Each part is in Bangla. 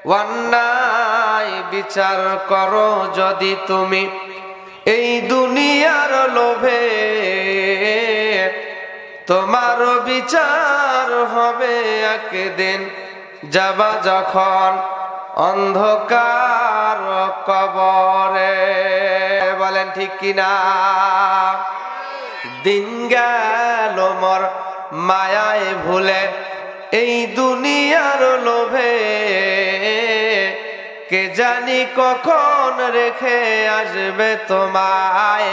অন্যায় বিচার করো যদি তুমি এই দুনিয়ার লোভে, তোমার বিচার হবে একদিন যাবা যখন অন্ধকার কবরে। বলেন ঠিক কিনা? দিন গেল মোর মায়ায় ভুলে এই দুনিয়ার লোভে, কে জানি কখন রেখে আসবে তোমায়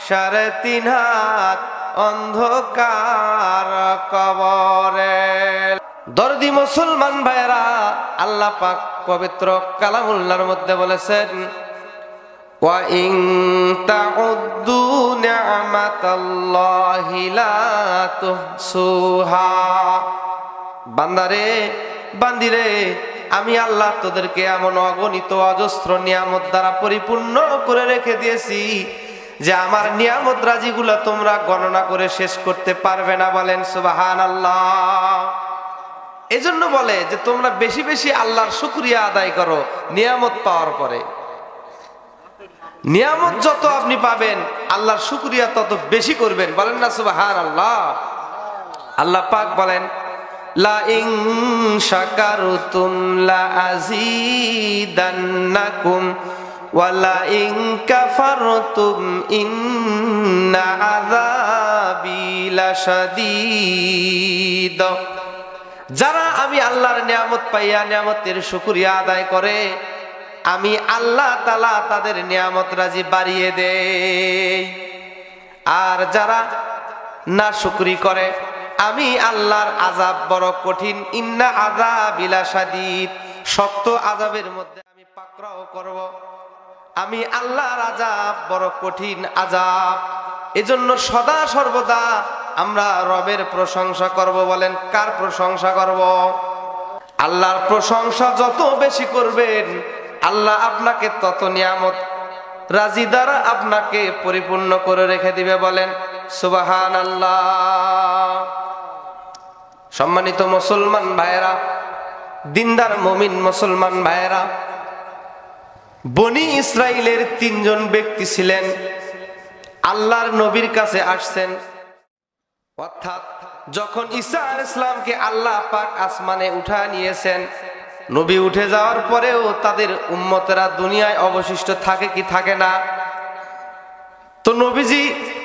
3.5 হাত অন্ধকার কবরে। দরদি মুসলমান ভাইরা, আল্লাহ পাক পবিত্র কালামুল্লাহর মধ্যে বলেছেন, ওয়া ইন তাউদ্দু নি'মাতাল্লাহি লা তুহসুহা। বান্দারে, বান্দিরে, আমি আল্লাহ তোদেরকে এমন অগণিত অজস্র নিয়ামত দ্বারা পরিপূর্ণ করে রেখে দিয়েছি যে আমার নিয়ামত রাজিগুলো তোমরা গণনা করে শেষ করতে পারবে না। বলেন সুবহানাল্লাহ। এজন্য বলে যে তোমরা বেশি বেশি আল্লাহর শুকরিয়া আদায় করো নিয়ামত পাওয়ার পরে। নিয়ামত যত আপনি পাবেন আল্লাহর শুকরিয়া তত বেশি করবেন। বলেন না সুবহানাল্লাহ। আল্লাহ পাক বলেন, লা ইন শাকারতুম লা আযীদান্নাকুম ওয়া লা ইন কাফারতুম ইন্না আযাবি লাশাদীদ। যারা আমি আল্লাহর নিয়ামত পাইয়া নিয়ামতের শুকরিয়া আদায় করে, আমি আল্লাহ তাআলা তাদের নিয়ামত রাজি বাড়িয়ে দেই। আর যারা না শুকরি করে, আমি আল্লাহর আযাব বড় কঠিন। ইন্না আযাবি লাশাদীদ, শক্ত আযাবের মধ্যে আমি পাকড়াও করব। আমি আল্লাহর আযাব বড় কঠিন আযাব। এজন্য সদা সর্বদা আমরা রবের প্রশংসা করব। বলেন কার প্রশংসা করব? আল্লাহর প্রশংসা যত বেশি করবেন, আল্লাহ আপনাকে তত নিয়ামত রাজি দ্বারা আপনাকে পরিপূর্ণ করে রেখে দিবে। বলেন সুবহানাল্লাহ। সম্মানিত মুসলমান ভাইয়েরা, দিনদার মুমিন মুসলমান ভাইয়েরা, বনি ইসরাইলের 3 জন ব্যক্তি ছিলেন, আল্লাহর নবীর কাছে আসছেন। অর্থাৎ যখন ঈসা আলাইহিস সালামকে আল্লাহ পাক আসমানে উঠায় নিয়েছেন, নবী উঠে যাওয়ার পরেও তাদের উম্মতেরা দুনিয়ায় অবশিষ্ট থাকে কি থাকে না? তো নবীজি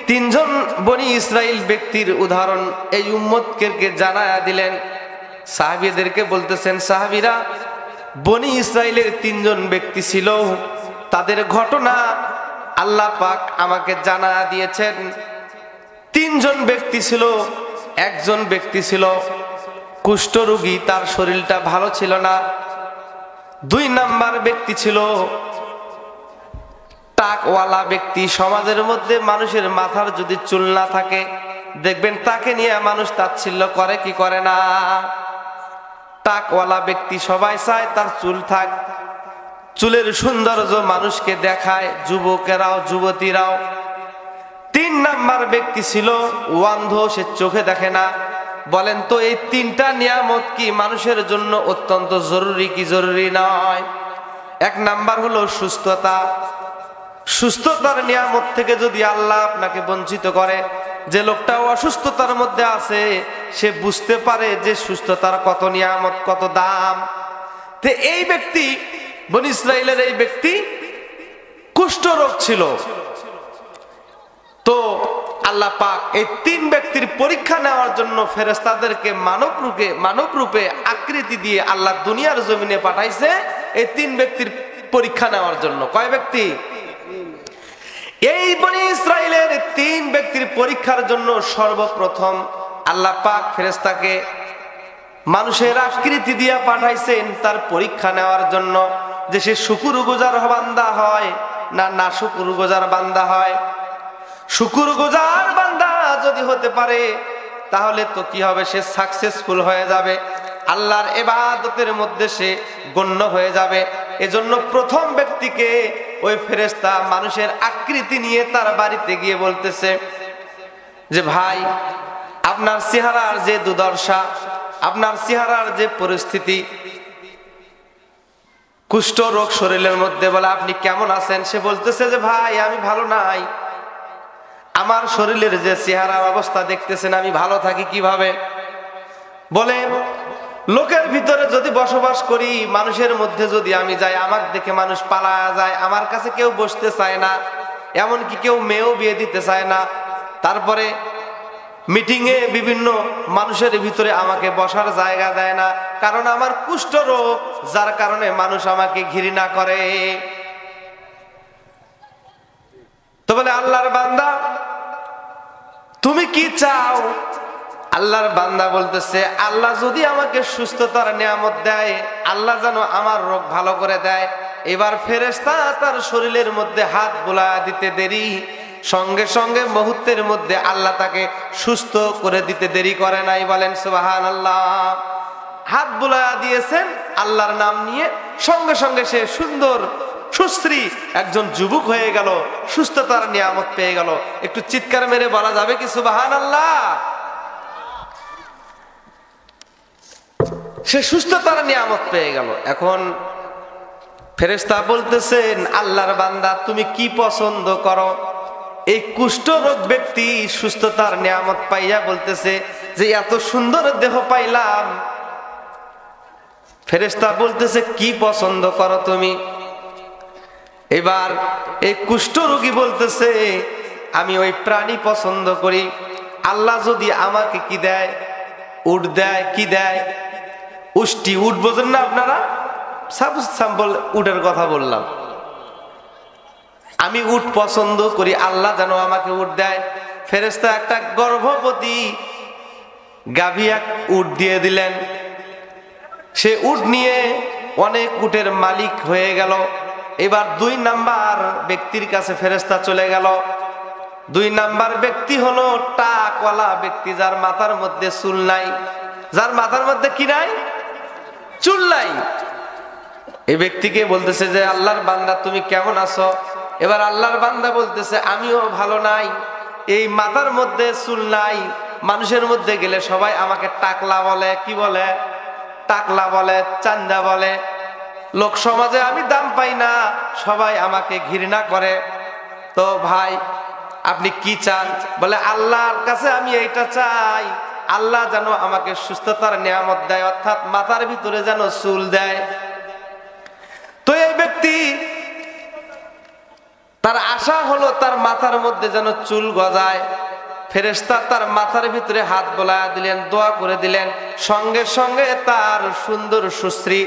3 জন বনি ইসরাইল ব্যক্তির উদাহরণ এই উম্মতকে জানায়া দিলেন। সাহাবীদেরকে বলতেছেন, সাহাবীরা, বনি ইসরাইলের 3 জন ব্যক্তি ছিল, তাদের ঘটনা আল্লাহ পাক আমাকে জানায়া দিয়েছেন। 3 জন ব্যক্তি ছিল। একজন ব্যক্তি ছিল কুষ্ঠরোগী, তার শরীরটা ভালো ছিল না। 2 নাম্বার ব্যক্তি ছিল টাকওয়ালা ব্যক্তি। সমাজের মধ্যে মানুষের মাথার যদি চুল না থাকে, দেখবেন তাকে নিয়ে মানুষ তাচ্ছিল্য করে কি করে না? টাকওয়ালা ব্যক্তি সবাই চায় তার চুল থাক, চুলের সৌন্দর্য মানুষকে দেখায়, যুবকেরাও যুবতীরাও। 3 নাম্বার ব্যক্তি ছিল অন্ধ, সে চোখে দেখে না। বলেন তো এই 3টা নিয়ামত কি মানুষের জন্য অত্যন্ত জরুরি কি জরুরি নয়? 1 নাম্বার হলো সুস্থতা। সুস্থতার নিয়ামত থেকে যদি আল্লাহ আপনাকে বঞ্চিত করে, যে লোকটা অসুস্থতার মধ্যে আছে সে বুঝতে পারে যে সুস্থতার কত নিয়ামত, কত দাম। তো এই ব্যক্তি, বনি ইসরাইলের এই ব্যক্তি কুষ্ঠরোগ ছিল। তো আল্লাহ পাক এই 3 ব্যক্তির পরীক্ষা নেওয়ার জন্য ফেরেশতাদেরকে মানব রূপে আকৃতি দিয়ে আল্লাহ দুনিয়ার জমিনে পাঠাইছে এই 3 ব্যক্তির পরীক্ষা নেওয়ার জন্য। কয় ব্যক্তি? এই বনি ইসরাইলের 3 ব্যক্তির পরীক্ষার জন্য সর্বপ্রথম আল্লাহ পাক ফেরেশতাকে মানুষের আকৃতি দিয়ে পাঠাইছেন তার পরীক্ষা নেওয়ার জন্য, যে সে শুকরগুজার বান্দা হয় না না শুকরগুজার বান্দা হয়। শুকরগুজার বান্দা যদি হতে পারে তাহলে তো কি হবে, সে সাকসেসফুল হয়ে যাবে, আল্লাহর ইবাদতের মধ্যে সে গণ্য হয়ে যাবে। এজন্য প্রথম ব্যক্তিকে ওই ফেরেশতা মানুষের আকৃতি নিয়ে তার বাড়িতে গিয়ে বলতেছে যে ভাই, আপনার চেহারার যে দুর্দশা, আপনার চেহারার যে পরিস্থিতি, কুষ্ঠ রোগ শরীরের মধ্যে, বলে আপনি কেমন আছেন? সে বলতেছে যে ভাই আমি ভালো নাই, আমার শরীরের যে চেহারা অবস্থা দেখতেছেন, আমি ভালো থাকি কিভাবে? বলে লোকের ভিতরে যদি বসবাস করি, মানুষের মধ্যে যদি আমি যাই, আমার দেখে মানুষ পালায়া যায়, আমার কাছে কেউ বসতে চায় না, এমনকি কেউ মেয়েও বিয়ে দিতে চায় না। তারপরে মিটিং এ বিভিন্ন মানুষের ভিতরে আমাকে বসার জায়গা দেয় না, কারণ আমার কুষ্ঠ রোগ, যার কারণে মানুষ আমাকে ঘৃণা করে। তো বলে আল্লাহর বান্দা তুমি কি চাও? আল্লাহর বান্দা বলতেছে আল্লাহ যদি আমাকে সুস্থতার নিয়ামত দেয়, আল্লাহ যেন আমার রোগ ভালো করে দেয়। এবার ফেরেশতা তার শরীরের মধ্যে হাত বুলায়া দিতে দেরি, সঙ্গে সঙ্গে মুহূর্তের মধ্যে আল্লাহ তাকে সুস্থ করে দিতে দেরি করে নাই। বলেন সুবহানাল্লাহ। হাত বুলায়া দিয়েছেন আল্লাহর নাম নিয়ে, সঙ্গে সঙ্গে সে সুন্দর সুশ্রী একজন যুবক হয়ে গেল, সুস্থতার নিয়ামত পেয়ে গেল। একটু চিৎকার মেরে বলা যাবে কি সুবহানাল্লাহ? সে সুস্থতার নিয়ামত পেয়ে গেল। এখন ফেরেশতা বলতেছেন আল্লাহর বান্দা তুমি কি পছন্দ করো? এই কুষ্ঠরোগ ব্যক্তি সুস্থতার নিয়ামত পাইয়া বলতেছে যে এত সুন্দর দেহ পাইলাম। ফেরেশতা বলতেছে কি পছন্দ করো তুমি? এবার এই কুষ্ঠরোগী বলতেছে আমি ওই প্রাণী পছন্দ করি। আল্লাহ যদি আমাকে কি দেয়? উট দেয়। কি দেয়? উষ্টি। উট বোঝেন না আপনারা? সাম্পল উটের কথা বললাম। আমি উট পছন্দ করি, আল্লাহ যেন আমাকে উট দেয়। ফেরেশতা একটা গর্ভবতী গাভী এক উট দিয়ে দিলেন। সে উট নিয়ে অনেক উটের মালিক হয়ে গেল। এবার 2 নাম্বার ব্যক্তির কাছে ফেরেশতা চলে গেল। 2 নাম্বার ব্যক্তি হলো টাকওয়ালা ব্যক্তি, যার মাথার মধ্যে চুল নাই। যার মাথার মধ্যে কি নাই? চুল নাই। এই ব্যক্তিকে বলতেছে যে আল্লাহর বান্দা তুমি কেমন আছো? এবার আল্লাহর বান্দা বলতেছে আমিও ভালো নাই, এই মাথার মধ্যে চুল নাই। মানুষের মধ্যে গেলে সবাই আমাকে টাকলা বলে। কি বলে? টাকলা বলে, চান্দা বলে। লোক সমাজে আমি দাম পাই না, সবাই আমাকে ঘৃণা করে। তো ভাই আপনি কি চান? বলে আল্লাহর কাছে আমি এইটা চাই, আল্লাহ যেন আমাকে সুস্থতার নিয়ামত দেয়, অর্থাৎ মাথার ভিতরে যেন চুল দেয়। তো এই ব্যক্তি তার আশা হলো তার মাথার মধ্যে যেন চুল গজায়। ফেরেশতা তার মাথার ভিতরে হাত বোলায়া দিলেন, দোয়া করে দিলেন, সঙ্গে সঙ্গে তার সুন্দর সুশ্রী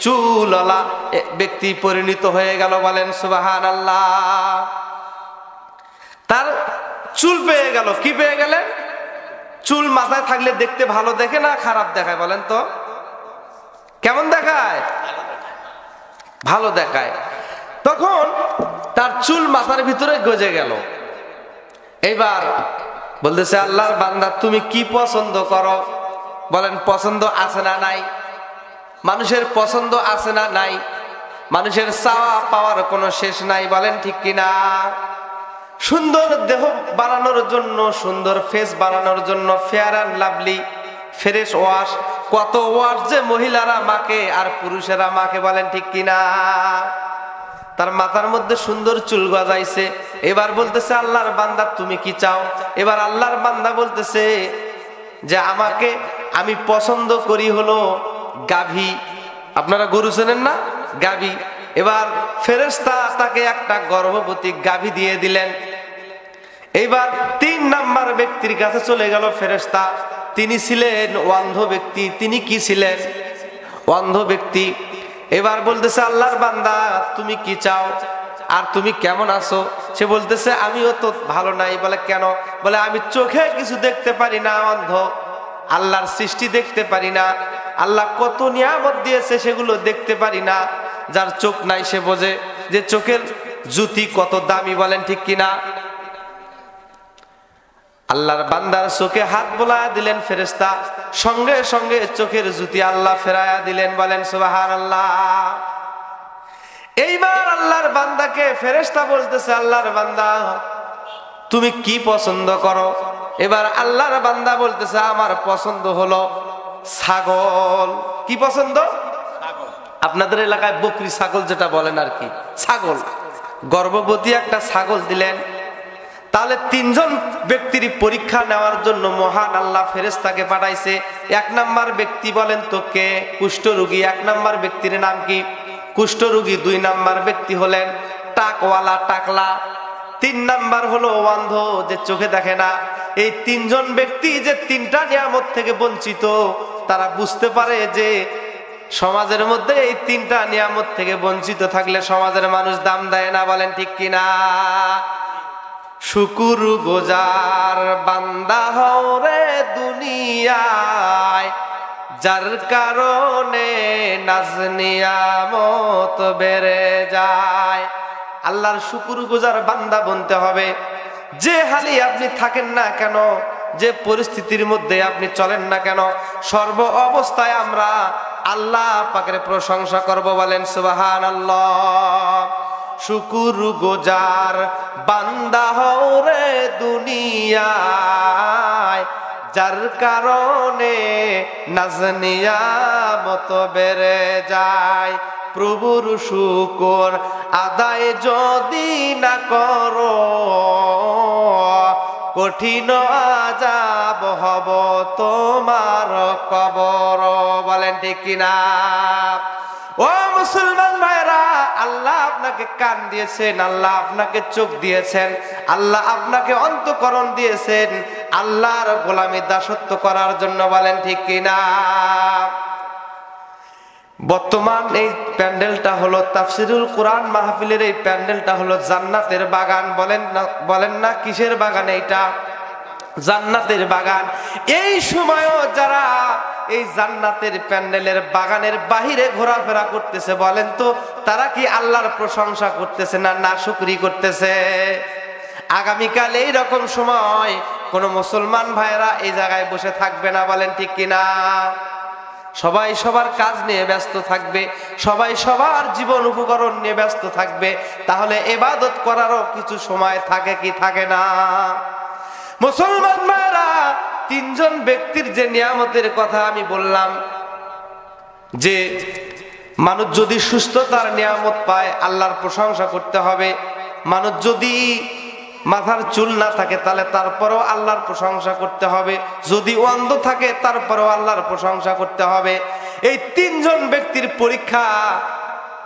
চুলওয়ালা ব্যক্তি পরিণত হয়ে গেল। বলেন সুবহানাল্লাহ। তার চুল পেয়ে গেল। কি পেয়ে গেলেন? চুল মাথায় থাকলে দেখতে ভালো দেখে না খারাপ দেখায়? বলেন তো কেমন দেখায়? ভালো দেখায়। তখন তার চুল মাথার ভিতরে গজে গেল। এইবার বলতেছে আল্লাহর বান্দা তুমি কি পছন্দ করো? বলেন পছন্দ আছে না নাই? মানুষের পছন্দ আছে না নাই? মানুষের চাওয়া পাওয়ার কোনো শেষ নাই। বলেন ঠিক কিনা? সুন্দর দেহ বানানোর জন্য, সুন্দর ফেস বানানোর জন্য fair and lovely fresh wash, কত ওয়াশ যে মহিলারা মাকে আর পুরুষেরা মাকে। বলেন ঠিক কিনা? তার মাথার মধ্যে সুন্দর চুল গজাইছে। এবার বলতেছে আল্লাহর বান্দা তুমি কি চাও? এবার আল্লাহর বান্দা বলতেছে যে আমাকে আমি পছন্দ করি হলো গাভী। আপনারা গরু চেনেন না? গাভী। এবার ফেরেশতা তাকে একটা গর্ভবতী গাভী দিয়ে দিলেন। এইবার 3 নাম্বার ব্যক্তির কাছে চলে গেল ফেরেশতা। তিনি ছিলেন অন্ধ ব্যক্তি। তিনি কি ছিলেন? অন্ধ ব্যক্তি। এবার বলতেছে আল্লাহর বান্দা তুমি কি চাও আর তুমি কেমন আছো? সে বলতেছে আমিও তো ভালো নাই। বলে কেন? বলে আমি চোখে কিছু দেখতে পারি না, অন্ধ। আল্লাহর সৃষ্টি দেখতে পারি না, আল্লাহ কত নিয়ামত দিয়েছে সেগুলো দেখতে পারি না। যার চোখ নাই সে বোঝে যে চোখের জ্যোতি কত দামি। বলেন ঠিক কিনা? আল্লাহর বান্দার চোখে হাত বোলায়া দিলেন ফেরেশতা, সঙ্গে সঙ্গে চোখের জ্যোতি আল্লাহ ফেরায়া দিলেন। বলেন সুবহানাল্লাহ। এইবার আল্লাহর বান্দাকে ফেরেশতা বলতেছে আল্লাহর বান্দা তুমি কি পছন্দ করো? এবার আল্লাহর বান্দা বলতেছে আমার পছন্দ হলো ছাগল। কি পছন্দ? আপনাদের এলাকায় বকরি ছাগল যেটা বলেন আর কি, ছাগল, গর্ভবতী একটা ছাগল দিলেন। তাহলে তিনজন ব্যক্তির পরীক্ষা নেওয়ার জন্য মহান আল্লাহ ফেরেশতাকে পাঠাইছে। এক নাম্বার ব্যক্তি বলেন তো কে? কুষ্ঠরোগী। এক নাম্বার ব্যক্তির নাম কি? কুষ্ঠরোগী। দুই নাম্বার ব্যক্তি হলেন টাকওয়ালা, টাকলা। তিন নাম্বার হলো অন্ধ, যে চোখে দেখে না। এই তিনজন ব্যক্তি যে তিনটা নিয়ামত থেকে বঞ্চিত, তারা বুঝতে পারে যে সমাজের মধ্যে এই তিনটা নিয়ামত থেকে বঞ্চিত থাকলে সমাজের মানুষ দাম দেয় না। বলেন ঠিক কিনা? শুকুর গুজার বান্দা হও রে দুনিয়ায়, যার কারণে নাজ নিয়ামত বেড়ে যায়। আল্লাহর শুকুর গুজার বান্দা বনতে হবে। যে হালি আপনি থাকেন না কেন, যে পরিস্থিতির মধ্যে আপনি চলেন না কেন, সর্ব অবস্থায় আমরা আল্লাহ পাকের প্রশংসা করব। বলেন সুবহানাল্লাহ। শুকুর গুজার বান্দা হও রে দুনিয়ায়, যার কারণে নাজ নিয়ামত বেড়ে যায়। প্রভুর শুকর আদায় যদি না করো, কঠিন আযাব হব তোমার কবর। বলেন ঠিক কিনা? ও মুসলমান ভাইরা, আল্লাহ আপনাকে কান দিয়েছেন, আল্লাহ আপনাকে চোখ দিয়েছেন, আল্লাহ আপনাকে অন্তঃকরণ দিয়েছেন আল্লাহর গোলামি দাসত্ব করার জন্য। বলেন ঠিক কিনা? বর্তমান এই প্যান্ডেলটা হলো তাফসিরুল কোরআন মাহফিলের, এই প্যান্ডেলটা হলো জান্নাতের বাগান। বলেন না কিসের বাগান? এইটা জান্নাতের বাগান। এই সময়ও যারা এই জান্নাতের প্যান্ডেলের বাগানের বাহিরে ঘোরাফেরা করতেছে, বলেন তো তারা কি আল্লাহর প্রশংসা করতেছে না নাশুকরি করতেছে? আগামীকাল এই রকম সময় কোন মুসলমান ভাইরা এই জায়গায় বসে থাকবে না। বলেন ঠিক কিনা? সবাই সবার কাজ নিয়ে ব্যস্ত থাকবে, সবাই সবার জীবন উপকরণ নিয়ে ব্যস্ত থাকবে। তাহলে ইবাদত করারও কিছু সময় থাকে কি থাকে না? মুসলমান ভাইরা, তিনজন ব্যক্তির যে নিয়ামতের কথা আমি বললাম, যে মানুষ যদি সুস্থতার নিয়ামত পায় আল্লাহর প্রশংসা করতে হবে। মানুষ যদি মাথার চুল না থাকে তাহলে তারপরেও আল্লাহর প্রশংসা করতে হবে। যদি অন্ধ থাকে তারপরেও আল্লাহর প্রশংসা করতে হবে। এই তিনজন ব্যক্তির পরীক্ষা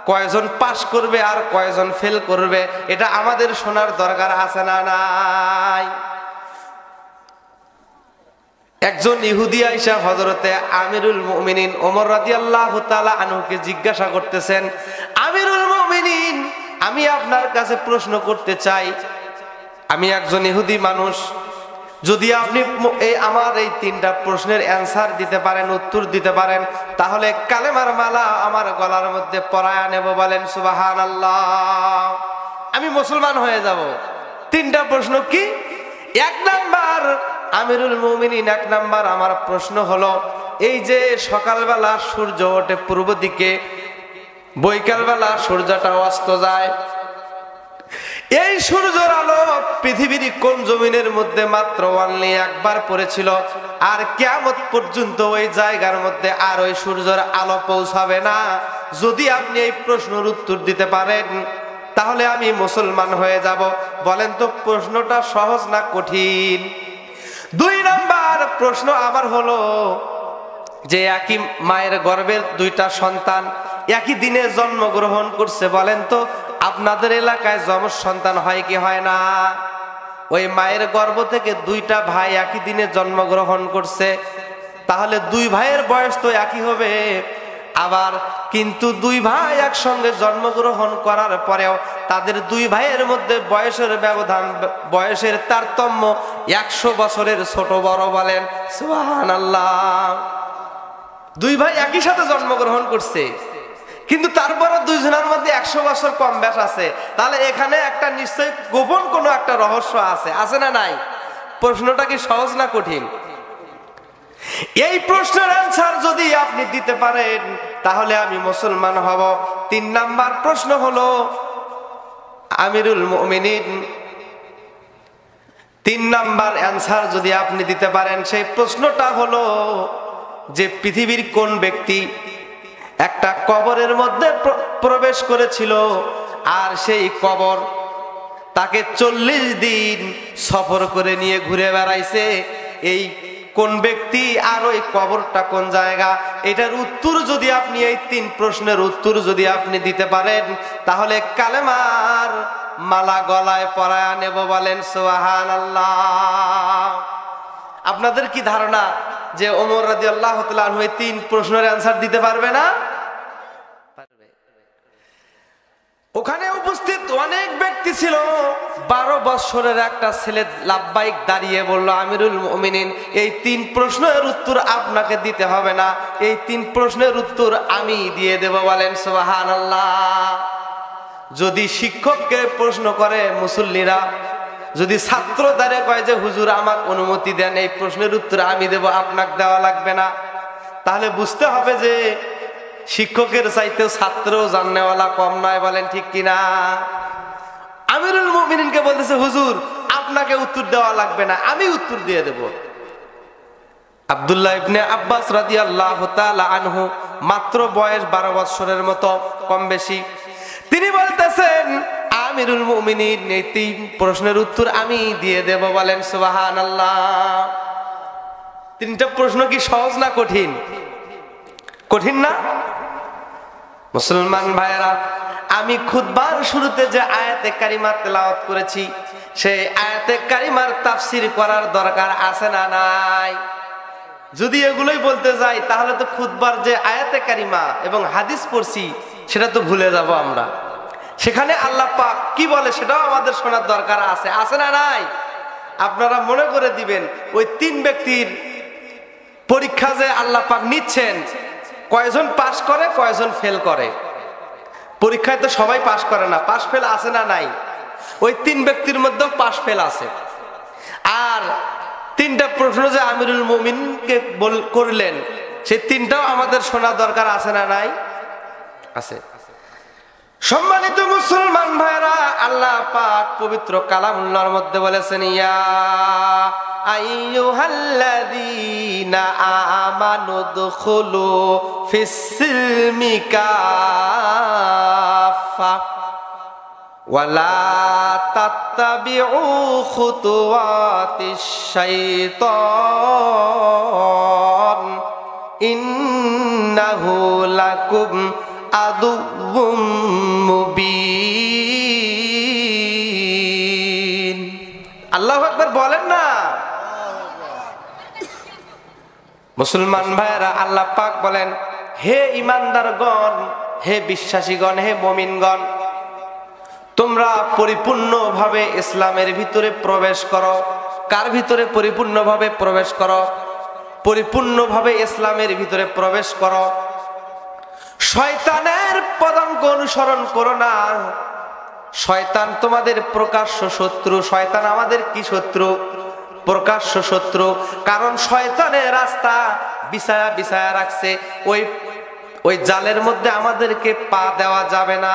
কয়জন পাস করবে আর কয়জন ফেল করবে, এটা আমাদের শোনার দরকার আছে না নাই? একজন ইহুদি আইসা হযরতে আমিরুল মুমিনিন ওমর রাদিয়াল্লাহু তাআলা আনহুকে জিজ্ঞাসা করতেছেন, আমিরুল মুমিনিন, আমি আপনার কাছে প্রশ্ন করতে চাই, আমি একজন ইহুদি মানুষ, যদি আপনি আমার এই তিনটা প্রশ্নের অ্যান্সার দিতে পারেন, উত্তর দিতে পারেন, তাহলে কালেমার মালা আমার গলার মধ্যে পরায়া নেব। বলেন সুবহানাল্লাহ। আমি মুসলমান হয়ে যাব। তিনটা প্রশ্ন কি? এক নাম্বার, আমিরুল মুমিনিন, এক নাম্বার আমার প্রশ্ন হলো, এই যে সকালবেলা সূর্য ওঠে পূর্ব দিকে, বৈকালবেলা সূর্যটা অস্ত যায়, এই সূর্যের আলো পৃথিবীর কোন জমিনের মধ্যে মাত্র অনলি একবার পড়েছিল, আর কিয়ামত পর্যন্ত ওই জায়গার মধ্যে আর ওই সূর্যের আলো পৌঁছাবে না? যদি আপনি এই প্রশ্নের উত্তর দিতে পারেন তাহলে আমি মুসলমান হয়ে যাব। বলেন তো প্রশ্নটা সহজ না কঠিন? দুই নাম্বার প্রশ্ন আমার হলো, যে একই মায়ের গর্ভের দুইটা সন্তান একই দিনে জন্মগ্রহণ করছে, বলেন তো আপনাদের এলাকায় যমজ সন্তান হয় কি হয় না? ওই মায়ের গর্ভ থেকে দুইটা ভাই একই দিনে জন্মগ্রহণ করছে, তাহলে দুই ভাইয়ের বয়স তো একই হবে। আবার কিন্তু দুই ভাই একসঙ্গে জন্মগ্রহণ করার পরেও তাদের দুই ভাইয়ের মধ্যে বয়সের ব্যবধান, বয়সের তারতম্য 100 বছরের ছোট বড়। বলেন সুবহানাল্লাহ। দুই ভাই একই সাথে জন্মগ্রহণ করছে, কিন্তু তারপরে দুইজনের মধ্যে 100 বছর কম বেশ আছে। তাহলে এখানে একটা নিশ্চয় গোপন কোনো একটা রহস্য আছে, আছে না নাই? প্রশ্নটা কি সহজ না কঠিন? এই প্রশ্নের অ্যান্সার যদি আপনি দিতে পারেন তাহলে আমি মুসলমান হব। তিন নাম্বার প্রশ্ন হলো, আমিরুল মুমিনিন, তিন নাম্বার অ্যান্সার যদি আপনি দিতে পারেন, সেই প্রশ্নটা হলো যে পৃথিবীর কোন ব্যক্তি একটা কবরের মধ্যে প্রবেশ করেছিল, আর সেই কবর তাকে 40 দিন সফর করে নিয়ে ঘুরে বেড়াইছে। এই কোন ব্যক্তি আর ওই কবরটা কোন জায়গা, এটার উত্তর যদি আপনি, এই 3 প্রশ্নের উত্তর যদি আপনি দিতে পারেন, তাহলে কালেমার মালা গলায় পরায়া নেব। বলেন সুবহানাল্লাহ। আপনাদের কি ধারণা যে ওমর রাদিয়াল্লাহু তাআলা আনহু এই 3 প্রশ্নের অ্যানসার দিতে পারবে না? পারবে। ওখানে উপস্থিত অনেক ব্যক্তি ছিল। 12 বছরের একটা ছেলে লাব্বাইক দাঁড়িয়ে বলল, আমিরুল মুমিনিন, এই 3 প্রশ্নের উত্তর আপনাকে দিতে হবে না, এই 3 প্রশ্নের উত্তর আমি দিয়ে দেব। বলেন সুবহানাল্লাহ। যদি শিক্ষককে প্রশ্ন করে মুসল্লিরা, যদি ছাত্র দাঁড়ে কয় যে হুজুর আমাকে অনুমতি দেন, এই প্রশ্নের উত্তর আমি দেব, আপনাকে দেওয়া লাগবে না, তাহলে বুঝতে হবে যে শিক্ষকের চাইতেও ছাত্রও জাননেওয়ালা কম নয়। বলেন ঠিক কিনা? আমিরুল মুমিনিনকে বলতেছে, হুজুর আপনাকে উত্তর দেওয়া লাগবে না, আমি উত্তর দিয়ে দেব। আব্দুল্লাহ ইবনে আব্বাস রাদিয়াল্লাহু তাআলা আনহু, মাত্র বয়স 12 বছরের মতো, কম বেশি, তিনি বলতেছেন, আমিরুল মুমিনিন, এই 3 প্রশ্নের উত্তর আমি দিয়ে দেব। বলেন সুবহানাল্লাহ। 3টা প্রশ্ন কি সহজ না কঠিন? কঠিন না? মুসলমান ভাইয়েরা, আমি খুতবার শুরুতে যে আয়াতে কারিমা তেলাওয়াত করেছি, সেই আয়াতে কারিমার তাফসীর করার দরকার আছে না নাই? যদি এগুলোই বলতে যাই, তাহলে তো খুতবার যে আয়াতে কারিমা এবং হাদিস পড়ছি সেটা তো ভুলে যাব আমরা। সেখানে আল্লাহ পাক কি বলে সেটাও আমাদের শোনার দরকার আছে, আছে না নাই? আপনারা মনে করে দিবেন, ওই 3 ব্যক্তির পরীক্ষা যে আল্লাহ পাক নিচ্ছেন, কয়জন পাস করে কয়জন ফেল করে। পরীক্ষায় তো সবাই পাস করে না, পাস ফেল আছে না নাই? ওই 3 ব্যক্তির মধ্যেও পাস ফেল আছে। আর 3টা প্রশ্ন যে আমিরুল মুমিনকে করলেন, সেই 3টাও আমাদের শোনা দরকার আছে না নাই? আছে। সম্মানিত মুসলমান ভাইরা, আল্লাহ পাক পবিত্র কালামুল্লাহর মধ্যে বলেছেন, ইয়া আইয়ুহাল্লাযীনা আমানু দুখুলু ফিস-সিলমি কাফা ওয়ালা তাত্তাবিউ খুতুওয়াতিশ শাইতান ইন্নাহু লাকুম আদুউম মুবিন। আল্লাহু আকবার বলেন না? মুসলমান ভাইরা, আল্লাহ পাক বলেন, হে ঈমানদারগণ, হে বিশ্বাসীগণ, হে মুমিনগণ, তোমরা পরিপূর্ণভাবে ইসলামের ভিতরে প্রবেশ করো। কার ভিতরে পরিপূর্ণভাবে প্রবেশ করো? পরিপূর্ণভাবে ইসলামের ভিতরে প্রবেশ করো। শয়তানের পদাঙ্ক অনুসরণ করো না। শয়তান তোমাদের প্রকাশ্য শত্রু। শয়তান আমাদের কি শত্রু? প্রকাশ্য শত্রু। কারণ শয়তানের রাস্তা বিছায়া বিছায়া রাখছে, ওই জালের মধ্যে আমাদেরকে পা দেওয়া যাবে না।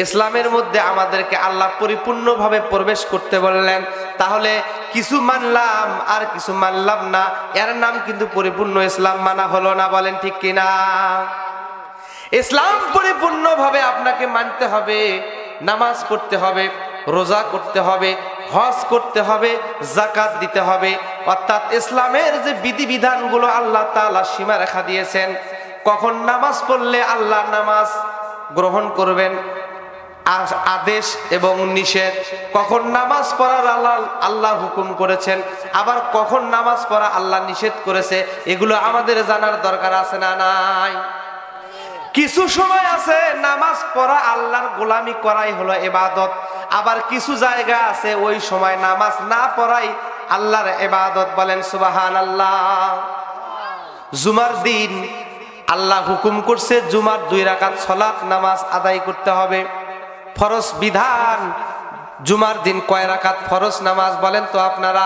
ইসলামের মধ্যে আমাদেরকে আল্লাহ পরিপূর্ণভাবে প্রবেশ করতে বললেন, তাহলে কিছু মানলাম আর কিছু মানলাম না, এর নাম কিন্তু পরিপূর্ণ ইসলাম মানা হলো না। বলেন ঠিক কিনা? ইসলাম পরিপূর্ণভাবে আপনাকে মানতে হবে। নামাজ পড়তে হবে, রোজা করতে হবে, হজ করতে হবে, যাকাত দিতে হবে, অর্থাৎ ইসলামের যে বিধিবিধানগুলো আল্লাহ তাআলা সীমা রেখা দিয়েছেন, কখন নামাজ পড়লে আল্লাহ নামাজ গ্রহণ করবেন, আদেশ এবং নিষেধ, কখন নামাজ পড়ার আল্লাহ হুকুম করেছেন, আবার কখন নামাজ পড়া আল্লাহ নিষেধ করেছে, এগুলো আমাদের জানার দরকার আছে না নাই? কিছু সময় আছে নামাজ পড়া আল্লাহর গোলামি করাই হলো ইবাদত, আবার কিছু জায়গা আছে ওই সময় নামাজ না পড়াই আল্লাহর ইবাদত। বলেন সুবহানাল্লাহ। জুমার দিন আল্লাহ হুকুম করছে জুমার 2 রাকাত সালাত নামাজ আদায় করতে হবে, ফরজ বিধান। জুমার দিন কয় রাকাত ফরজ নামাজ বলেন তো আপনারা?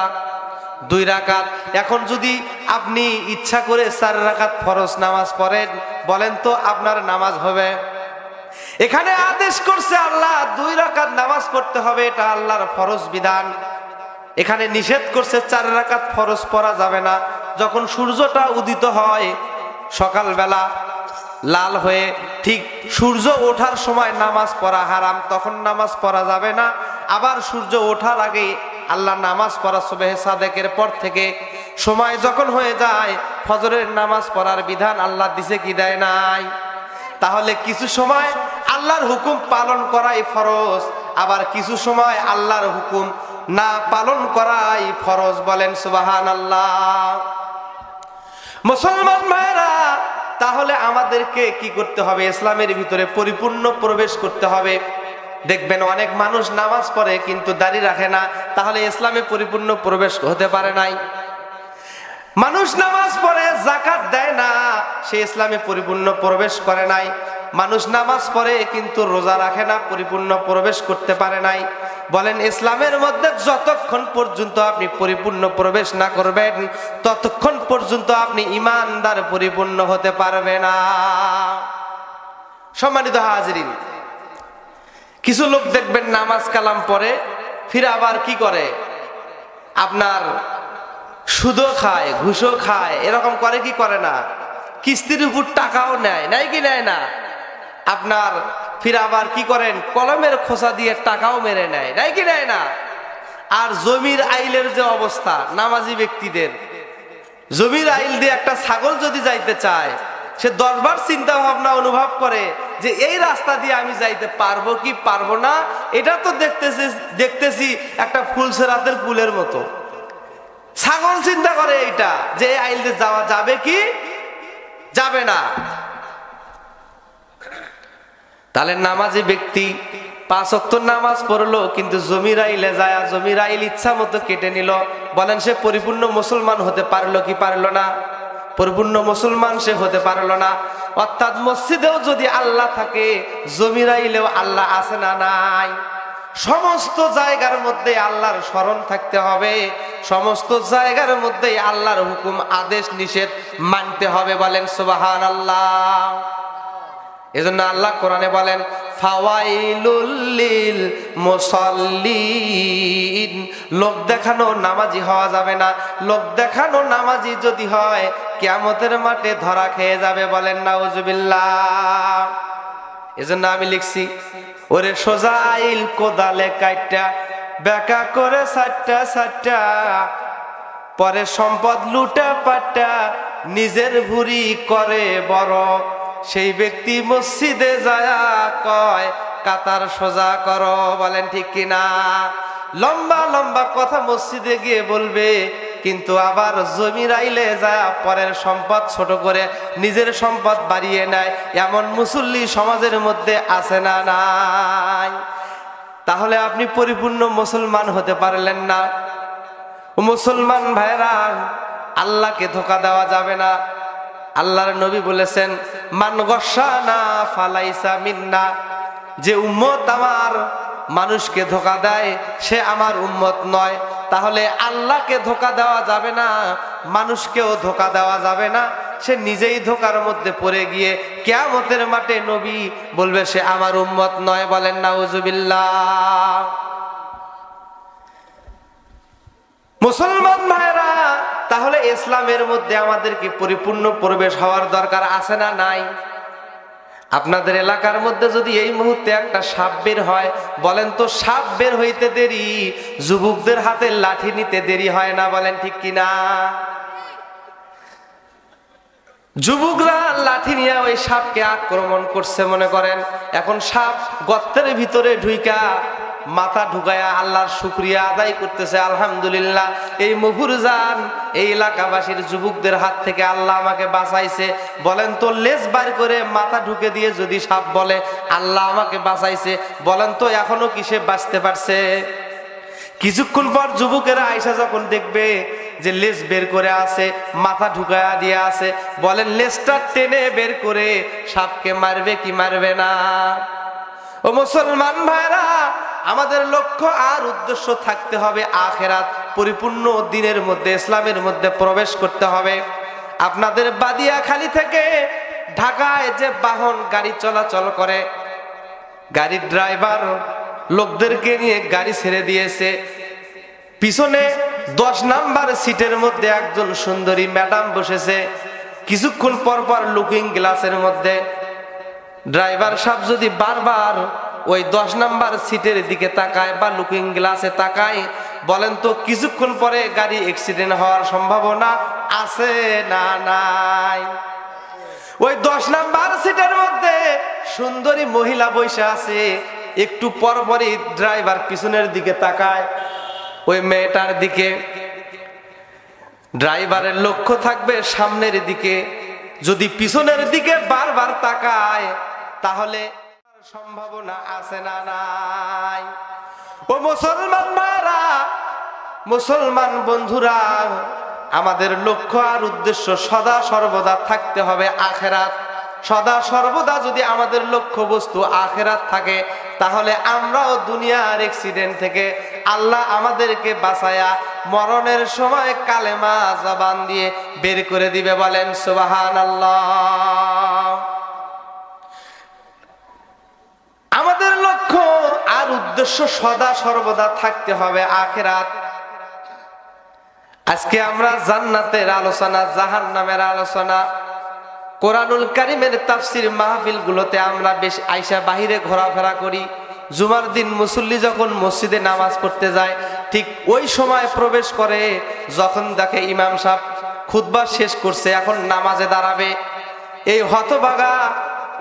2 রাকাত। এখন যদি আপনি ইচ্ছা করে 4 রাকাত ফরজ নামাজ পড়েন, বলেন তো আপনার নামাজ হবে? এখানে আদেশ করছে আল্লাহ 2 রাকাত নামাজ পড়তে হবে, এটা আল্লাহর ফরজ বিধান। এখানে নিষেধ করছে 4 রাকাত ফরজ পড়া যাবে না। যখন সূর্যটা উদিত হয় সকালবেলা, লাল হয়ে, ঠিক সূর্য ওঠার সময় নামাজ পড়া হারাম, তখন নামাজ পড়া যাবে না। আবার সূর্য ওঠার আগে আল্লাহ নামাজ পড়া সুবহে সাদেকের পর থেকে সময় যখন হয়ে যায় ফজরের নামাজ পড়ার বিধান আল্লাহ দিছে কি দেয় নাই? তাহলে কিছু সময় আল্লাহর হুকুম পালন করাই ফরজ, আবার কিছু সময় আল্লাহর হুকুম না পালন করাই ফরজ। বলেন সুবহানাল্লাহ। মুসলমান ভাইরা, তাহলে আমাদেরকে কি করতে হবে? ইসলামের ভিতরে পরিপূর্ণ প্রবেশ করতে হবে। দেখবেন অনেক মানুষ নামাজ পড়ে কিন্তু দাড়ি রাখে না, তাহলে ইসলামে পরিপূর্ণ প্রবেশ হতে পারে নাই। মানুষ নামাজ পড়ে যাকাত দেয় না, সে ইসলামে পরিপূর্ণ প্রবেশ করে নাই। মানুষ নামাজ পড়ে কিন্তু রোজা রাখে না, পরিপূর্ণ প্রবেশ করতে পারে নাই। বলেন ইসলামের মধ্যে যতক্ষণ পর্যন্ত আপনি পরিপূর্ণ প্রবেশ না করবেন ততক্ষণ পর্যন্ত আপনি ঈমানদার পরিপূর্ণ হতে পারবে না। সম্মানিত হাজিরিন, কিছু লোক দেখবেন নামাজ কালাম পড়ে ফির আবার কি করে, আপনার সুদও খায়, ঘুষও খায়, এরকম করে কি করে না? কিস্তির উপর টাকাও নেয়, নেয় কি নেয় না? আপনার ফির আবার কি করেন? কলমের খোসা দিয়ে টাকাও মেরে নেয়, নেয় কি নেয় না? আর জমির আইলের যে অবস্থা, নামাজি ব্যক্তিদের জমির আইল দিয়ে একটা ছাগল যদি যাইতে চায়, সে 10 বার চিন্তা ভাবনা অনুভব করে যে এই রাস্তা দিয়ে আমি যাইতে পারবো কি পারবো না। এটা তো দেখতেছি একটা ফুলসেরাতের পুলের মতো। ছাগল চিন্তা করে এইটা যে এই আইল দিয়ে যাওয়া যাবে কি যাবে না। তাহলে নামাজি ব্যক্তি 5 ওয়াক্ত নামাজ পড়লো কিন্তু জমির আইলে যায় জমির আইল ইচ্ছা মতো কেটে নিল, বলেন সে পরিপূর্ণ মুসলমান হতে পারলো কি পারলো না? পরিপূর্ণ মুসলমান সে হতে পারলো না। অর্থাৎ মসজিদেও যদি আল্লাহ থাকে, জমির আইলেও আল্লাহ আছে না নাই? সমস্ত জায়গার মধ্যে আল্লাহর স্মরণ থাকতে হবে, সমস্ত জায়গার মধ্যে আল্লাহর হুকুম আদেশ নিষেধ মানতে হবে। বলেন সুবহানাল্লাহ। এজন্য আল্লাহ কোরআনে বলেন ফাওয়াইলুল লিল মুসাল্লিন, লোক দেখানো নামাজি হওয়া যাবে না। লোক দেখানো নামাজি যদি হয় কিয়ামতের মাঠে ধরা খেয়ে যাবে। বলেন নাউজুবিল্লাহ। এজন্য আমি লিখছি, ওরে সোজা আইল কোদালে কাইটা বেকা করে সাট্টা সাট্টা, পরে সম্পদ লুটা পাট্টা নিজের ভুরি করে বড়, সেই ব্যক্তি মসজিদে যায়া কয় কাতার সোজা করো। বলেন ঠিক কিনা? লম্বা লম্বা কথা মসজিদে গিয়ে বলবে, কিন্তু আবার জমির আইলে যায় পরের সম্পদ ছোট করে নিজের সম্পদ বাড়িয়ে নেয়। এমন মুসল্লি সমাজের মধ্যে আছে না নাই? তাহলে আপনি পরিপূর্ণ মুসলমান হতে পারলেন না। মুসলমান ভাইরা, আল্লাহকে ধোঁকা দেওয়া যাবে না। আল্লাহর নবী বলেছেন মান গশানা ফালাইসা মিন্না, যে উম্মত আমার মানুষকে ধোঁকা দেয় সে আমার উম্মত নয়। তাহলে আল্লাহকে ধোঁকা দেওয়া যাবে না, মানুষকেও ধোঁকা দেওয়া যাবে না। সে নিজেই ধোঁকার মধ্যে পড়ে গিয়ে কিয়ামতের মাঠে নবী বলবে সে আমার উম্মত নয়। বলেন নাউজুবিল্লাহ। মুসলমান ভাইরা, তাহলে ইসলামের মধ্যে আমাদেরকে পরিপূর্ণ প্রবেশ হওয়ার দরকার আছে না নাই? আপনাদের এলাকার মধ্যে যদি এই মুহূর্তে একটা সাপ বের হয়, বলেন তো সাপ বের হইতে দেরি যুবকদের হাতে লাঠি নিতে দেরি হয় না? বলেন ঠিক কিনা? যুবকরা লাঠি নিয়ে ওই সাপকে আক্রমণ করছে মনে করেন। এখন সাপ গর্তের ভিতরে ঢুইকা মাথা ঢুকায়া আল্লাহর শুকরিয়া আদায় করতেছে, আলহামদুলিল্লাহ এই মুফুরজান এই এলাকাবাসীর যুবকদের হাত থেকে আল্লাহ আমাকে বাঁচাইছে। বলেন তো লেজ বার করে মাথা ঢুকে দিয়ে যদি সাপ বলে আল্লাহ আমাকে বাঁচাইছে, বলেন তো এখনো কি সে বাঁচতে পারছে? কিছুক্ষণ পর যুবকেরা আয়সা যখন দেখবে যে লেজ বের করে আছে, মাথা ঢুকায়া দিয়ে আছে, বলেন লেজটা টেনে বের করে সাপকে মারবে কি মারবে না? ও মুসলমান ভাইরা, আমাদের লক্ষ্য আর উদ্দেশ্য থাকতে হবে আখিরাত। পরিপূর্ণ দিনের মধ্যে ইসলামের মধ্যে প্রবেশ করতে হবে। আপনাদের বাদিয়াখালী থেকে ঢাকায় যে বাহন গাড়ি চলাচল করে, গাড়ির ড্রাইভার লোকদেরকে নিয়ে গাড়ি ছেড়ে দিয়েছে, পিছনে 10 নাম্বার সিটের মধ্যে একজন সুন্দরী ম্যাডাম বসেছে। কিছুক্ষণ পর পর লুকিং গ্লাসের মধ্যে ড্রাইভার সাহেব যদি বারবার ওই 10 নাম্বার সিটের দিকে তাকায় বা লুকিং গ্লাসে তাকায়, বলেন তো কিছুক্ষণ পরে গাড়ি অ্যাক্সিডেন্ট হওয়ার সম্ভাবনা আছে না নাই? ওই 10 নাম্বার সিটের মধ্যে সুন্দরী মহিলা বসে আছে, একটু পরপরই ড্রাইভার পিছনের দিকে তাকায় ওই মেয়েটার দিকে। ড্রাইভারের লক্ষ্য থাকবে সামনের দিকে, যদি পিছনের দিকে বারবার তাকায় তাহলে সম্ভাবনা আছে না নাই? ও মুসলমান ভাইরা, মুসলমান বন্ধুরা, আমাদের লক্ষ্য আর উদ্দেশ্য সদা সর্বদা থাকতে হবে আখিরাত। সদা সর্বদা যদি আমাদের লক্ষ্য বস্তু আখিরাত থাকে, তাহলে আমরাও দুনিয়ার অ্যাক্সিডেন্ট থেকে আল্লাহ আমাদেরকে বাঁচায়া মরণের সময় কালেমা জবান দিয়ে বের করে দিবে। বলেন সুবহানাল্লাহ। আমাদের লক্ষ্য আর উদ্দেশ্য সদা সর্বদা থাকতে হবে আখিরাত। আজকে আমরা জান্নাতের আলোচনা, জাহান্নামের আলোচনা, কোরআনুল কারীমের তাফসীর মাহফিল গুলোতে আমরা বেশ আইসা বাহিরে ঘোরাফেরা করি। জুমার দিন মুসল্লি যখন মসজিদে নামাজ পড়তে যায়, ঠিক ওই সময় প্রবেশ করে যখন দেখে ইমাম সাহেব খুতবা শেষ করছে, এখন নামাজে দাঁড়াবে। এই হতভাগা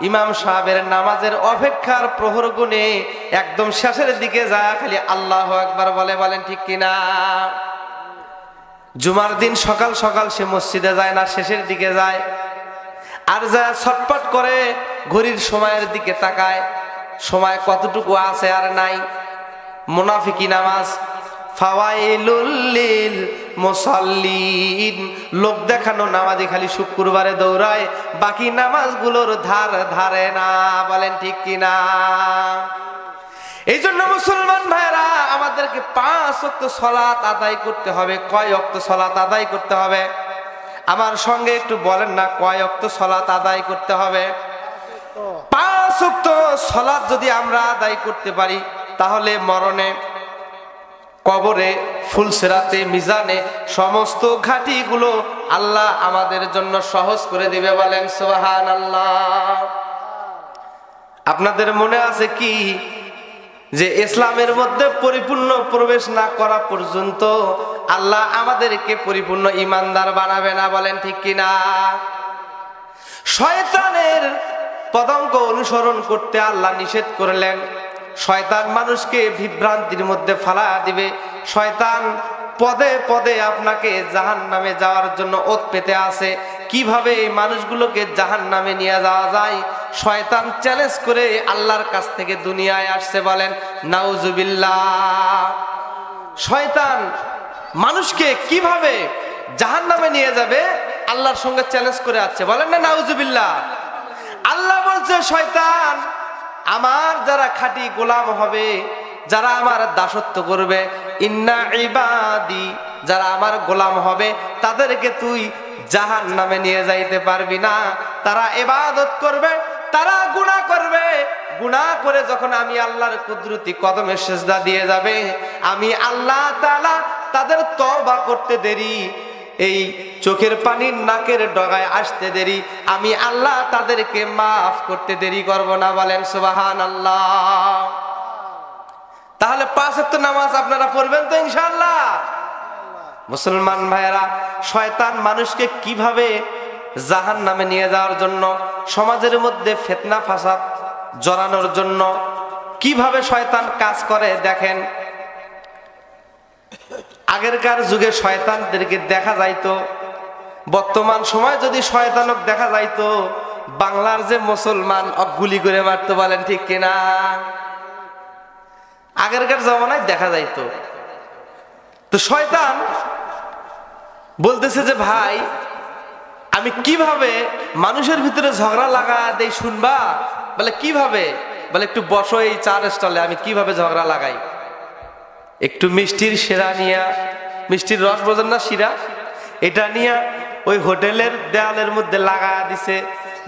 ইমাম সাহেবের নামাজের অপেক্ষার প্রহর গুনে একদম শেষের দিকে যায় খালি আল্লাহু আকবার বলে। বলেন ঠিক কিনা? জুমার দিন সকাল সকাল সে মসজিদে যায় না, শেষের দিকে যায়। আর যা ছটপট করে ঘড়ির সময়ের দিকে তাকায়, সময় কতটুকু আছে আর নাই। মুনাফিকি নামাজ, ফাওয়াইলুল লিল মুসাল্লিন, লোক দেখানো নামাজি খালি শুক্রবারে দৌড়ায়, বাকি নামাজগুলোর ধার ধারে না। বলেন ঠিক কিনা? এই জন্য মুসলমান ভাইরা, আমাদেরকে 5 ওয়াক্ত সালাত আদায় করতে হবে। কয় ওয়াক্ত সালাত আদায় করতে হবে? আমার সঙ্গে একটু বলেন না, কয় ওয়াক্ত সালাত আদায় করতে হবে? 5 ওয়াক্ত সালাত যদি আমরা আদায় করতে পারি, তাহলে মরণে, কবরে, ফুলসিরাতে, মিজানে সমস্ত ঘাটিগুলো আল্লাহ আমাদের জন্য সহজ করে দিবে। বলেন সুবহানাল্লাহ। আপনাদের মনে আছে কি যে ইসলামের মধ্যে পরিপূর্ণ প্রবেশ না করা পর্যন্ত আল্লাহ আমাদেরকে পরিপূর্ণ ঈমানদার বানাবে না? বলেন ঠিক কিনা? শয়তানের পদাঙ্ক অনুসরণ করতে আল্লাহ নিষেধ করলেন। শয়তান মানুষকে বিভ্রান্তির মধ্যে ফালায়া দিবে। শয়তান পদে পদে আপনাকে জাহান্নামে যাওয়ার জন্য ওত পেতে আছে। কিভাবে এই মানুষগুলোকে জাহান্নামে নিয়ে যাওয়া যায়, শয়তান চ্যালেঞ্জ করে আল্লাহর কাছ থেকে দুনিয়ায় আসছে। বলেন নাউজুবিল্লাহ। শয়তান মানুষকে কিভাবে জাহান্নামে নিয়ে যাবে আল্লাহর সঙ্গে চ্যালেঞ্জ করে আসছে। বলেন না নাউজুবিল্লাহ। আল্লাহ বলছে, শয়তান আমার যারা খাঁটি গোলাম হবে, যারা আমার দাসত্ব করবে, ইন্না ইবাদি, যারা আমার গোলাম হবে, তাদেরকে তুই জাহান্নামে নিয়ে যাইতে পারবি না। তারা ইবাদত করবে, তারা গুনাহ করবে। গুনাহ করে যখন আমি আল্লাহর কুদরতি কদমে সিজদা দিয়ে যাবে, আমি আল্লাহ তাআলা তাদের তওবা করতে দেরি, এই চোখের পানি নাকের ডগায় আসতে দেরি, আমি আল্লাহ তাদেরকে মাফ করতে দেরি করব না। বলেন সুবহানাল্লাহ। তাহলে 5 ওয়াক্ত নামাজ আপনারা পড়বেন তো ইনশাআল্লাহ? মুসলমান ভাইয়েরা, শয়তান মানুষকে কিভাবে জাহান্নামে নিয়ে যাওয়ার জন্য, সমাজের মধ্যে ফিতনা ফাসাদ জড়ানোর জন্য কিভাবে শয়তান কাজ করে দেখেন। আগেরকার যুগে শয়তানদেরকে দেখা যাইতো, বর্তমান সময় যদি শয়তানক দেখা যাইতো, বাংলার যে মুসলমান গুলি করে মারতো। বলেন ঠিক কিনা? আগেরকার জামানায় দেখা যাইতো। তো শয়তান বলতেছে যে, ভাই আমি কিভাবে মানুষের ভিতরে ঝগড়া লাগা দেই শুনবা? বলে কিভাবে? বলে একটু বসো এই চার স্টলে, আমি কিভাবে ঝগড়া লাগাই। একটু মিষ্টির শিরা নিয়া, মিষ্টির রস বোঝেন না, শিরা, এটা নিয়া ওই হোটেলের দেওয়ালের মধ্যে লাগা দিছে।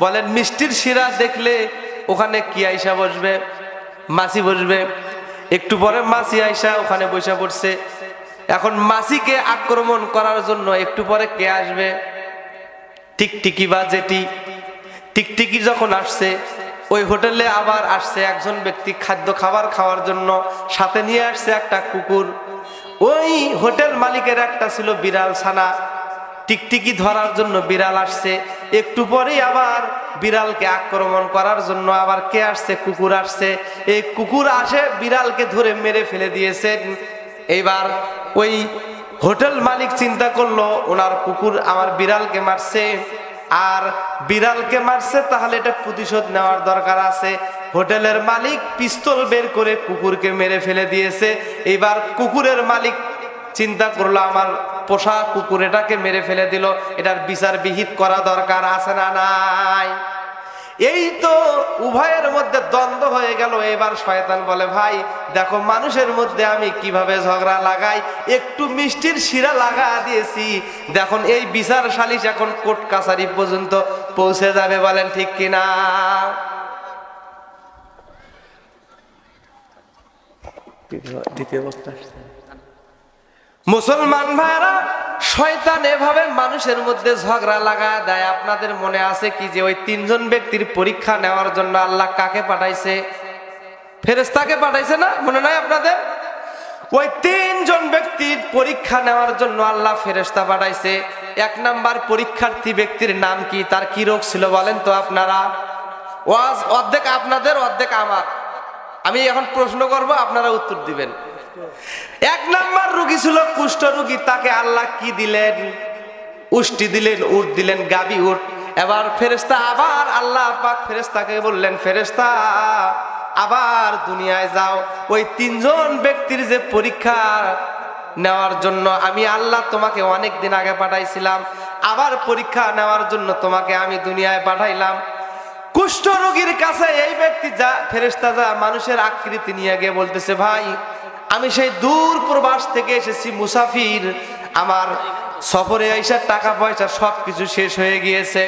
বলেন মিষ্টির শিরা দেখলে ওখানে কি আইসা বসবে? মাছি বসবে। একটু পরে মাছি আইসা ওখানে বসে পড়ছে। এখন মাছিকে আক্রমণ করার জন্য একটু পরে কে আসবে? টিকটিকি বা জেটি, টিকটিকি যখন আসছে ওই হোটেলে আবার আসছে একজন ব্যক্তি খাদ্য খাবার খাওয়ার জন্য, সাথে নিয়ে আসছে একটা কুকুর। ওই হোটেল মালিকের একটা ছিল বিড়াল ছানা, টিকটিকি ধরার জন্য বিড়াল আসছে, একটু পরেই আবার বিড়ালকে আক্রমণ করার জন্য আবার কে আসছে? কুকুর আসছে। এই কুকুর আসে বিড়ালকে ধরে মেরে ফেলে দিয়েছেন। এইবার ওই হোটেল মালিক চিন্তা করলো ওনার কুকুর আমার বিড়ালকে মারছে, আর বিড়ালকে মারছে, তাহলে এটা প্রতিশোধ নেওয়ার দরকার আছে। হোটেলের মালিক পিস্তল বের করে কুকুরকে মেরে ফেলে দিয়েছে। এইবার কুকুরের মালিক চিন্তা করলো আমার পোষা কুকুর এটাকে মেরে ফেলে দিল, এটার বিচার বিহিত করা দরকার আছে না নাই? এই তো উভয়ের মধ্যে দ্বন্দ্ব হয়ে গেল। এবার শয়তান বলে ভাই দেখো মানুষের মধ্যে আমি কিভাবে ঝগড়া লাগাই, একটু মিষ্টির শিরা লাগা দিয়েছি, দেখুন এই বিচার সালিশ এখন কোর্ট কাছারি পর্যন্ত পৌঁছে যাবে। বলেন ঠিক কিনা? দ্বিতীয় বক্তা মুসলমান ভাইরা, শয়তান এভাবে মানুষের মধ্যে ঝগড়া লাগায় দেয়। আপনাদের মনে আছে কি যে ওই তিনজন ব্যক্তির পরীক্ষা নেওয়ার জন্য আল্লাহ কাকে পাঠাইছে? ফেরেশতাকে পাঠাইছে না? মনে নাই আপনাদের? ওই তিনজন ব্যক্তির পরীক্ষা নেওয়ার জন্য আল্লাহ ফেরেশতা পাঠাইছে। এক নাম্বার পরীক্ষার্থী ব্যক্তির নাম কি? তার কি রোগ ছিল বলেন তো আপনারা? ওয়াজ অর্ধেক আপনাদের অর্ধেক আমার, আমি এখন প্রশ্ন করব আপনারা উত্তর দিবেন। এক নাম্বার রোগী ছিল কুষ্ঠ রোগী, তাকে আল্লাহ কি দিলেন? উষ্টি দিলেন, উট দিলেন, গাবি উট। এবার ফেরেশতা আবার আল্লাহ পাক ফেরেশতাকে বললেন ফেরেশতা আবার দুনিয়ায় যাও, ওই তিনজন ব্যক্তির যে পরীক্ষা নেওয়ার জন্য আমি আল্লাহ তোমাকে অনেক দিন আগে পাঠাইছিলাম, আবার পরীক্ষা নেওয়ার জন্য তোমাকে আমি দুনিয়ায় পাঠাইলাম। কুষ্ঠ রোগীর কাছে এই ব্যক্তি যা ফেরেশতা যা মানুষের আকৃতি নিয়ে গিয়ে বলতেছে ভাই আমি সেই দূর প্রবাস থেকে এসেছি মুসাফির, আমার সফরে আইসা টাকা পয়সা সবকিছু শেষ হয়ে গিয়েছে,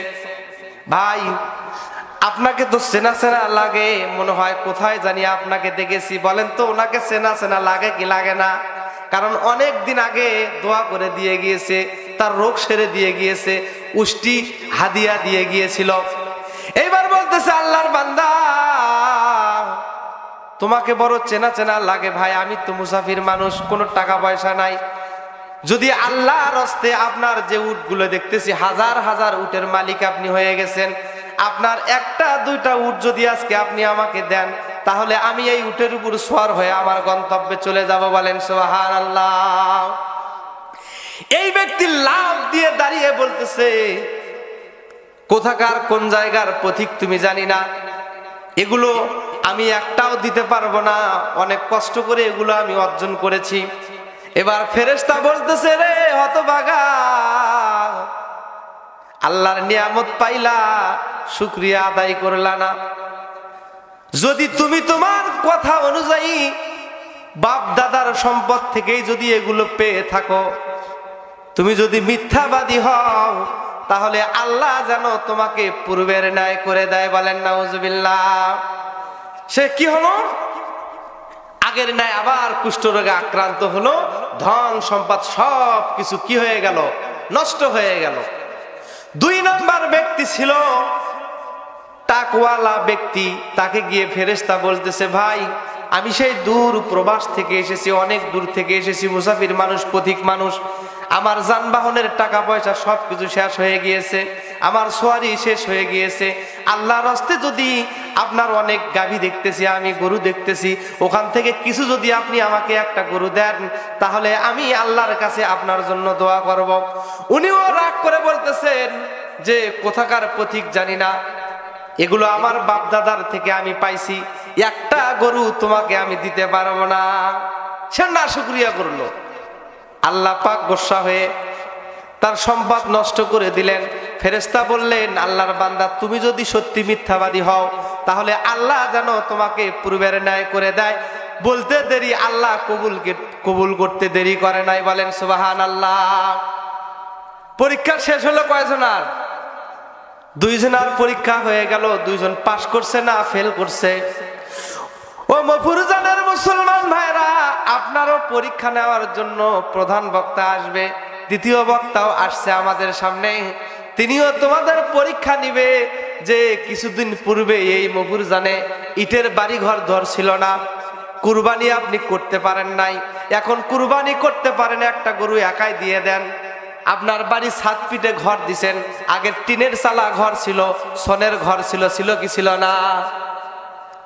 ভাই আপনাকে তো চেনা চেনা লাগে, মনে হয় কোথায় জানি আপনাকে দেখেছি, বলেন তো ওনাকে চেনা চেনা লাগে কি লাগে না? কারণ অনেক দিন আগে দোয়া করে দিয়ে গিয়েছে, তার রোগ সেরে দিয়ে গিয়েছে, উষ্টি হাদিয়া দিয়ে গিয়েছিল। এইবার বলতেছে আল্লাহর বান্দা তোমাকে বড় চেনা চেনা লাগে ভাই, আমি তো মুসাফির মানুষ, কোনো টাকা পয়সা নাই, যদি আল্লাহর রাস্তায় আপনার যে উটগুলো দেখতেছি হাজার হাজার উটের মালিক আপনি হয়ে গেছেন, আপনার একটা দুইটা উট যদি আজকে আপনি আমাকে দেন তাহলে আমি এই উটের উপর সওয়ার হয়ে আমার গন্তব্যে চলে যাব। বলেন সুবহানাল্লাহ। এই ব্যক্তি লাফ দিয়ে দাঁড়িয়ে বলতেছে কোথাকার কোন জায়গার পথিক তুমি জানি না, এগুলো আমি একটাও দিতে পারবো না, অনেক কষ্ট করে এগুলো আমি অর্জন করেছি। এবার ফেরেশতা বলতেছে রে হতভাগা, আল্লাহর নিয়ামত পাইলা শুকরিয়া আদায় করলা না। যদি তুমি তোমার কথা অনুযায়ী বাপ দাদার সম্পদ থেকেই যদি এগুলো পেয়ে থাকো, তুমি যদি মিথ্যাবাদী হও তাহলে আল্লাহ যেন তোমাকে পূর্বের ন্যায় করে দেয়। বলেন নাউজুবিল্লাহ। সে কি হলো? আগের ন্যায় আবার কুষ্ঠরোগে আক্রান্ত হলো, ধন সম্পদ সব কিছু কি হয়ে গেল? নষ্ট হয়ে গেল। দুই নম্বর ব্যক্তি ছিল তাকওয়ালা ব্যক্তি, তাকে গিয়ে ফেরেশতা বলতেছে ভাই আমি সেই দূর প্রবাস থেকে এসেছি, অনেক দূর থেকে এসেছি, মুসাফির মানুষ, পথিক মানুষ, আমার যানবাহনের টাকা পয়সা সবকিছু শেষ হয়ে গিয়েছে, আমার সোয়ারি শেষ হয়ে গিয়েছে, আল্লাহর রাস্তায় যদি আপনার অনেক গাভী দেখতেছি, আমি গরু দেখতেছি, ওখান থেকে কিছু যদি আপনি আমাকে একটা গরু দেন তাহলে আমি আল্লাহর কাছে আপনার জন্য দোয়া করব। উনিও রাগ করে বলতেছেন যে কোথাকার পথিক জানি না, এগুলো আমার বাপ দাদার থেকে আমি পাইছি, একটা গরু তোমাকে আমি দিতে পারবো না। সে না শুকরিয়া করলো। আল্লাহ পাক গোসা হয়ে তার সম্পদ নষ্ট করে দিলেন। ফেরেশতা বললেন আল্লাহর বান্দা তুমি যদি সত্যি মিথ্যাবাদী হও তাহলে আল্লাহ যেন তোমাকে পূর্বের ন্যায় করে দেয়। বলতে দেরি, আল্লাহ কবুল করতে দেরি করে নাই। বলেন সুবহানাল্লাহ। পরীক্ষা শেষ হলো কয়জনার? দুইজনার পরীক্ষা হয়ে গেল। দুইজন পাশ করছে না ফেল করছে? ও মফুরজানের মুসলমান ভাইরা, আপনারও পরীক্ষা নেওয়ার জন্য প্রধান বক্তা আসবে, দ্বিতীয় বক্তাও আসছে আমাদের সামনে, তিনিও তোমাদের পরীক্ষা নিবে যে কিছুদিন পূর্বে এই মফুরজানে ইটের বাড়ি ঘর দর ছিল না, কুরবানি আপনি করতে পারেন নাই, এখন কুরবানি করতে পারেন, একটা গরু একাই দিয়ে দেন। আপনার বাড়ি ছাদ পিঠে ঘর দিছেন, আগের টিনের চালা ঘর ছিল, সনের ঘর ছিল, ছিল কি ছিল না?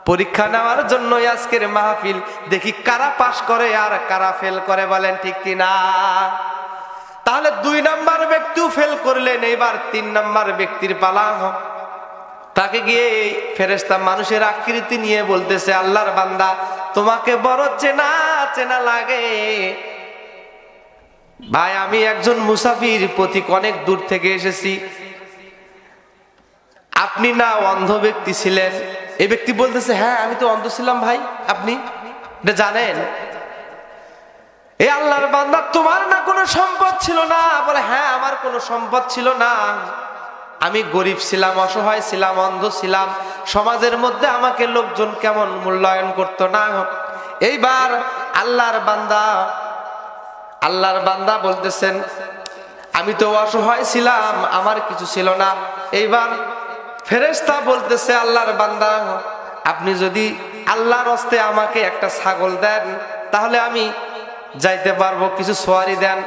পরীক্ষা নেওয়ার জন্য আজকের মাহফিল, দেখি কারা পাস করে আর কারা ফেল করে, বলেন ঠিক কিনা? তাহলে 2 নাম্বার ব্যক্তিও ফেল করলেন, এবার 3 নাম্বার ব্যক্তির পালা। তাকে গিয়ে ফেরেশতা মানুষের আকৃতি নিয়ে বলতেছে, আল্লাহর বান্দা তোমাকে বড় চেনা চেনা লাগে ভাই, আমি একজন মুসাফির পথিক, অনেক দূর থেকে এসেছি। আপনি না অন্ধ ব্যক্তি ছিলেন? এই ব্যক্তি বলতেছে, হ্যাঁ আমি তো অন্ধ ছিলাম ভাই, আপনি এটা জানেন? এই আল্লাহর বান্দা তোমার না কোনো সম্পদ ছিল না? বলে, হ্যাঁ আমার কোনো সম্পদ ছিল না, আমি গরিব ছিলাম, অসহায় ছিলাম, অন্ধ ছিলাম, সমাজের মধ্যে আমাকে লোকজন কেমন মূল্যায়ন করতো না। এইবার আল্লাহর বান্দা বলতেছেন, আমি তো অসহায় ছিলাম, আমার কিছু ছিল না। এইবার ফেরেশতা বলতেছে, আল্লাহর বান্দা আপনি যদি আল্লাহর হস্তে আমাকে একটা ছাগল দেন তাহলে আমি যাইতে পারবো, কিছু সোয়ারি দেন।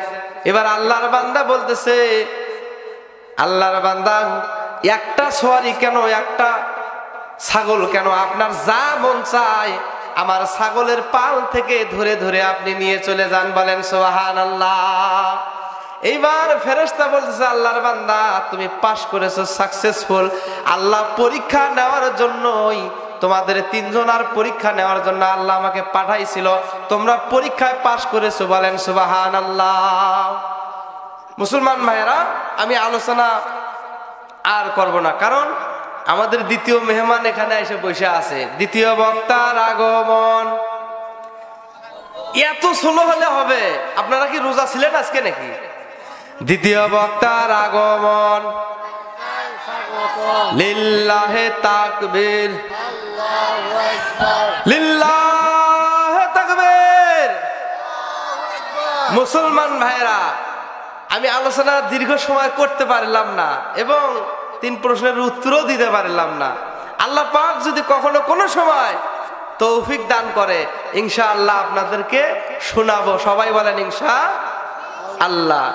এবার আল্লাহর বান্দা বলতেছে, আল্লাহর বান্দা একটা সোয়ারি কেন, একটা ছাগল কেন, আপনার যা মন চায় আমার ছাগলের পাল থেকে ধরে ধরে আপনি নিয়ে চলে যান, বলেন সুবহানাল্লাহ। এইবার ফেরেশতা বলতেছে, আল্লাহর বান্দা তুমি পাস করেছো, সাকসেসফুল। আল্লাহ পরীক্ষা নেওয়ার জন্যই তোমাদের 3 জনার পরীক্ষা নেওয়ার জন্য আল্লাহ আমাকে পাঠাইছিল, তোমরা পরীক্ষায় পাস করেছো, বলেন সুবহানাল্লাহ। মুসলমান ভাইয়েরা, আমি আলোচনা আর করব না, কারণ আমাদের দ্বিতীয় মেহমান এখানে এসে বসে আছে। দ্বিতীয় বক্তার আগমন। এত স্লো হলে হবে? আপনারা কি রোজা ছিলেন আজকে নাকি? দ্বিতীয় বক্তার আগমন। লিল্লাহে তাকবীর, লিল্লাহে তাকবীর। মুসলমান ভাইরা, আমি আলোচনা দীর্ঘ সময় করতে পারলাম না এবং 3 প্রশ্নের উত্তরও দিতে পারলাম না। আল্লাহ পাক যদি কখনো কোনো সময় তৌফিক দান করে, ইনশাআল্লাহ আপনাদেরকে শোনাবো। সবাই বলেন ইনশাআল্লাহ।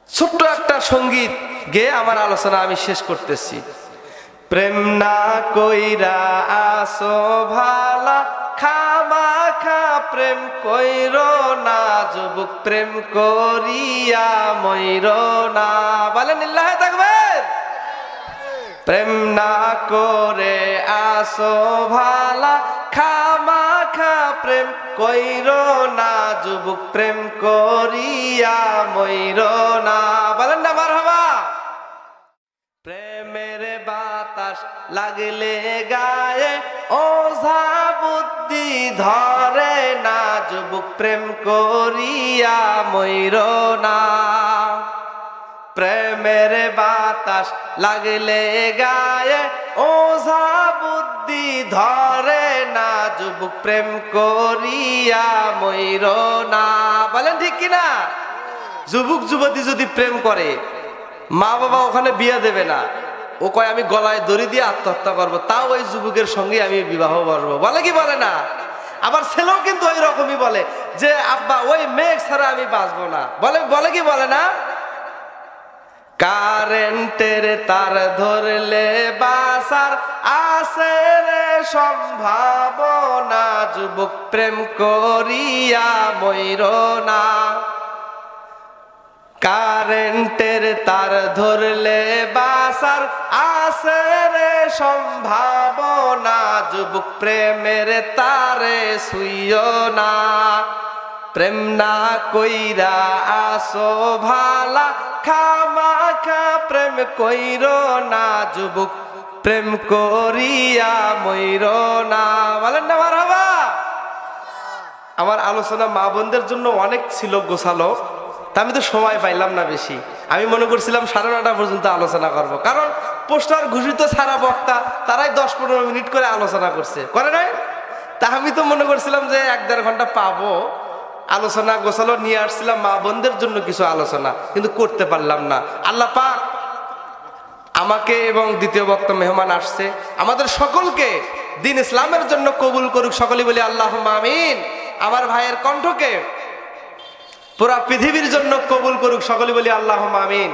ছোট্ট একটা সঙ্গীত গেয়ে আমার আলোচনা আমি শেষ করতেছি। প্রেম না কইরা আসো ভালা, খামাখা প্রেম কইরো না, যুবক প্রেম করিয়া মইরো না, বলেন লিল্লাহে তাকবীর। প্রেম না করে আসো ভালা, খামাখা প্রেম কইরো না, যুবক প্রেম করিয়া মইরো না, বলেন না মারহাবা। প্রেমের বাতাস লাগলে গায়ে ওঝা বুদ্ধি ধরে না, যুবক প্রেম করিয়া মইরো না। প্রেমের বাতাস লাগলে গায়ে ওঝা বুদ্ধি ধরে না, যুবক প্রেম করিয়া মইরো না, বলেন ঠিক কিনা? যুবক যুবতী যদি প্রেম করে, মা বাবা ওখানে বিয়ে দেবে না, ও কয় আমি গলায় দড়ি দিয়ে আত্মহত্যা করবো, তাও ওই যুবকের সঙ্গে আমি বিবাহ করবো, বলে কি বলে না? আবার ছেলেও কিন্তু ওই রকমই বলে যে আব্বা ওই মেয়ে ছাড়া আমি বাঁচবো না, বলে কি বলে না? কারেন্টের তার ধরলে বাসার আছে রে সম্ভাবনা, যুবক প্রেম করিয়া মইরো না। কারেন্টের তার ধরলে বাসার আছে রে সম্ভাবনা, যুবক প্রেমের তারে ছুঁইও না। প্রেম না কইরা আসো ভালা, খামাখা প্রেম কইরো না, যুবক প্রেম করিয়া মইরো না, বলেন না মারহাবা। আমার আলোচনা মা বোনদের জন্য অনেক ছিল গোছালো, তা আমি তো সময় পাইলাম না বেশি। আমি মনে করছিলাম 9:30 পর্যন্ত আলোচনা করব, কারণ পোস্টার ঘোষিত ছাড়া বক্তা তারাই 10-15 মিনিট করে আলোচনা করে নাই। তা আমি তো মনে করছিলাম যে 1-1.5 ঘন্টা পাবো, আলোচনা গোছালো নিয়ে আসছিলাম মা বোনদের জন্য কিছু আলোচনা, কিন্তু করতে পারলাম না। আল্লাহ পাক আমাকে এবং দ্বিতীয় বক্তা মেহমান আসছে, আমাদের সকলকে দিন ইসলামের জন্য কবুল করুক। সকলেই বলি আল্লাহুম্মা আমিন। আমার ভাইয়ের কণ্ঠকে পুরা পৃথিবীর জন্য কবুল করুক। সকলেই বলি আল্লাহুম্মা আমিন।